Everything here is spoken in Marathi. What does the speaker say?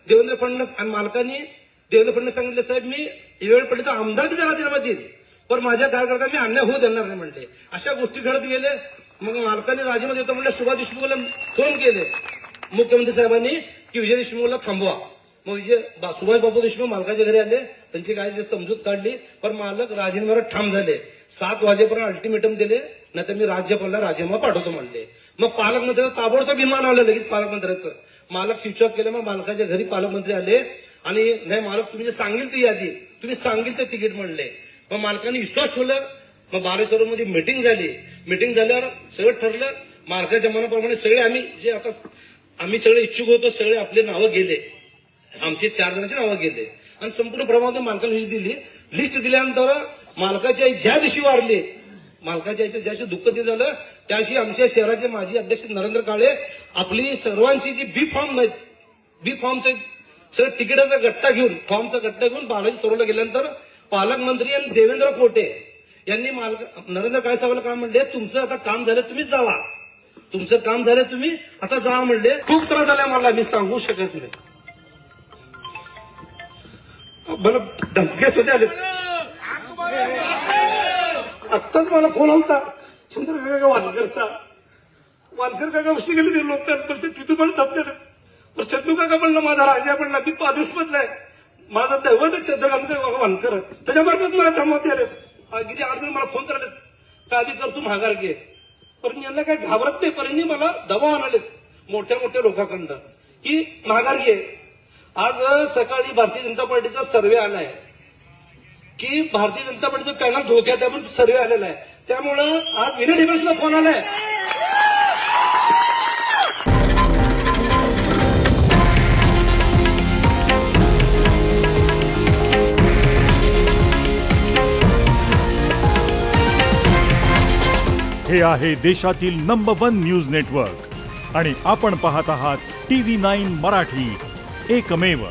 देवेंद्र फडणवीस आणि मालकांनी देवेंद्र फडणवीस सांगितलं, साहेब मी वेळ पडली तर आमदारकीचा राजीनामा देईन, पण माझ्या कार्यकर्ता मी अन्याय होऊ देणार नाही म्हणले. अशा गोष्टी घडत गेले. मग मालकांनी राजीनामा देतो म्हणलं, सुभाष देशमुखला फोन केले मुख्यमंत्री साहेबांनी की विजय देशमुखला थांबवा. मग सुभाष बाबू देशमुख मालकाच्या घरी आले, त्यांची काय समजूत काढली, पण मालक राजीनाम्यावर ठाम झाले. 7 वाजेपर्यंत अल्टिमेटम दिले, नाहीतर मी राज्यपालला राजीनामा पाठवतो म्हणले. मग पालकमंत्र्याचं ताबडतोब विमान आलं लगेच पालकमंत्र्याचं. मालक स्विच ऑफ केलं. मग मालकाच्या घरी पालकमंत्री आले आणि नाही मालक तुम्ही जे सांगेल ती यादी, तुम्ही सांगेल ते तिकीट म्हणले. मग मालकाने विश्वास ठेवला. मग बालेश्वरमध्ये मीटिंग झाली. मीटिंग झाल्यावर सगळं ठरलं. मालकाच्या मनाप्रमाणे सगळे आम्ही सगळे इच्छुक होतो, सगळे आपले नावं गेले. आमचे 4 जणांची नावं गेले आणि संपूर्ण प्रमाणात मालकाला लिस्ट दिली. लिस्ट दिल्यानंतर मालकाची आई ज्या दिवशी वारली, मालकाच्या आईचं ज्याशी दुःख ते झालं, त्याशी आमच्या शहराचे माजी अध्यक्ष नरेंद्र काळे आपली सर्वांची जी बी फॉर्मचं सगळं तिकिटाचा गट्टा घेऊन, फॉर्मचा गट्टा घेऊन बालाजी सरोवरला गेल्यानंतर पालकमंत्री आणि देवेंद्र कोटे यांनी नरेंद्र काळे साहेबांना काय म्हणले, तुमचं आता काम झालं, तुम्हीच जावा. तुमचं काम झालं, तुम्ही आता जा म्हणले. खूप त्रास झाला मला, मी सांगू शकत नाही. मला धमके सुद्धा आले. आत्ताच मला फोन होता चंद्रकाका वानकरचा. वानकर काका उशी गेले ते लोक बोलते तिथून मला धमके. पण चंदू काका म्हणलं माझा राजा म्हणला, मी पालीस मधलाय, माझा दैवत चंद्रकांत वानकर, त्याच्यामार्फत मला धमवते आले. किती 8 दिवस मला फोन करायला, काय बी करतो माघार घे. पण यांना काय घाबरत नाही. पण मला दबाव आणाले मोठ्या मोठ्या लोकांकडनं की माघार घे. आज सकाळी भारतीय जनता पार्टीचा सर्व्हे आलाय की भारतीय जनता पार्टीचं पॅनल धोक्यात आहे, पण सर्व्हे आलेला आहे. त्यामुळं आज विनय डिफेन्सला फोन आलाय. हे आहे देशातील नंबर 1 न्यूज नेटवर्क आणि आपण पाहत आहात TV9 मराठी, एकमेव.